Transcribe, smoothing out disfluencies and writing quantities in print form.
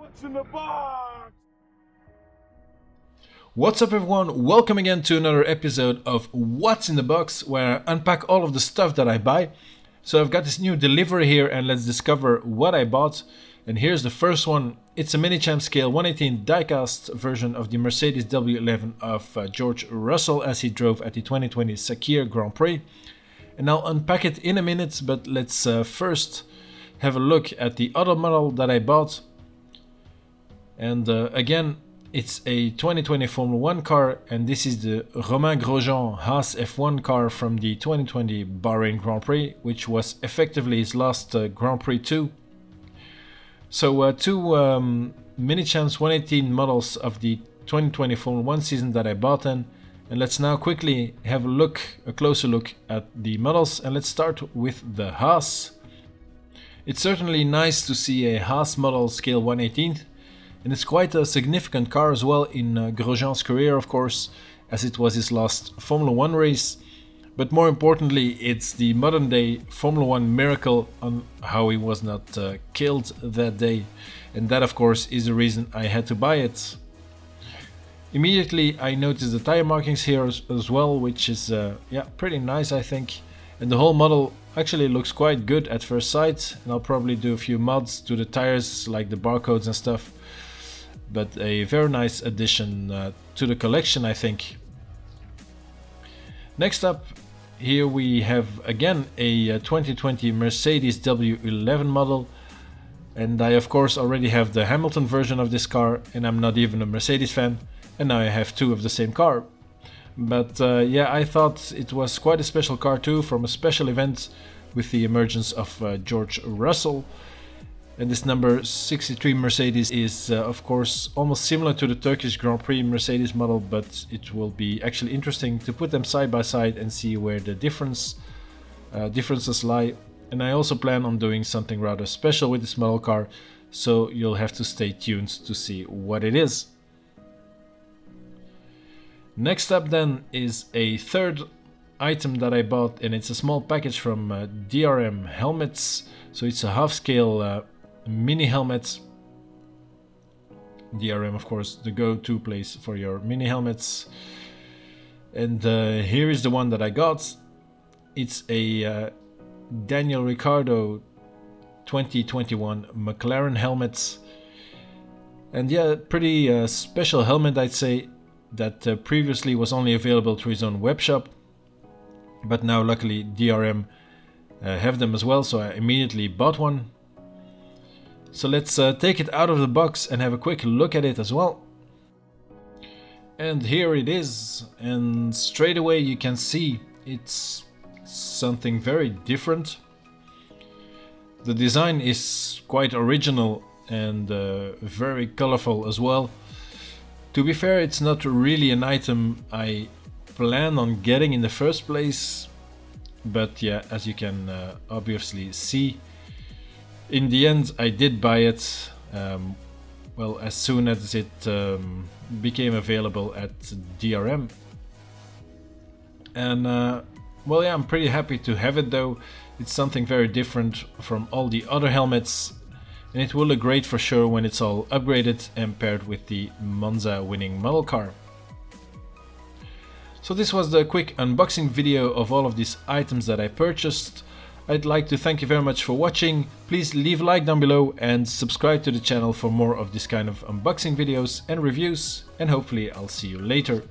What's in the box? What's up everyone, welcome again to another episode of What's in the Box, where I unpack all of the stuff that I buy. So I've got this new delivery here and let's discover what I bought. And here's the first one. It's a mini-champ scale 1/18 diecast version of the Mercedes W11 of George Russell as he drove at the 2020 Sakir Grand Prix. And I'll unpack it in a minute, but let's first have a look at the other model that I bought. And again, it's a 2020 Formula 1 car, and this is the Romain Grosjean Haas F1 car from the 2020 Bahrain Grand Prix, which was effectively his last Grand Prix too. So two mini-champs 118 models of the 2020 Formula 1 season that I bought in. And let's now quickly have a closer look at the models, and let's start with the Haas. It's certainly nice to see a Haas model scale 1/18. And it's quite a significant car as well in Grosjean's career, of course, as it was his last Formula 1 race. But more importantly, it's the modern day Formula 1 miracle on how he was not killed that day. And that, of course, is the reason I had to buy it. Immediately, I noticed the tire markings here as well, which is pretty nice, I think. And the whole model actually looks quite good at first sight. And I'll probably do a few mods to the tires, like the barcodes and stuff. But a very nice addition to the collection, I think. Next up, here we have again a 2020 Mercedes W11 model. And I of course already have the Hamilton version of this car, and I'm not even a Mercedes fan. And now I have two of the same car. But I thought it was quite a special car too, from a special event with the emergence of George Russell. And this number 63 Mercedes is of course almost similar to the Turkish Grand Prix Mercedes model, but it will be actually interesting to put them side by side and see where the differences lie. And I also plan on doing something rather special with this model car, so you'll have to stay tuned to see what it is. Next up then is a third item that I bought, and it's a small package from DRM Helmets. So it's a half-scale mini helmet. DRM, of course, the go-to place for your mini helmets. And here is the one that I got. It's a Daniel Ricciardo 2021 McLaren helmet. And yeah, pretty special helmet, I'd say, that previously was only available through his own web shop. But now luckily DRM have them as well, so I immediately bought one. So let's take it out of the box and have a quick look at it as well. And here it is, and straight away you can see it's something very different. The design is quite original and very colorful as well. To be fair, it's not really an item I plan on getting in the first place, but yeah, as you can obviously see, in the end I did buy it as soon as it became available at DRM. And I'm pretty happy to have it though. It's something very different from all the other helmets, and it will look great for sure when it's all upgraded and paired with the Monza winning model car. So this was the quick unboxing video of all of these items that I purchased. I'd like to thank you very much for watching. Please leave a like down below and subscribe to the channel for more of this kind of unboxing videos and reviews, and hopefully I'll see you later.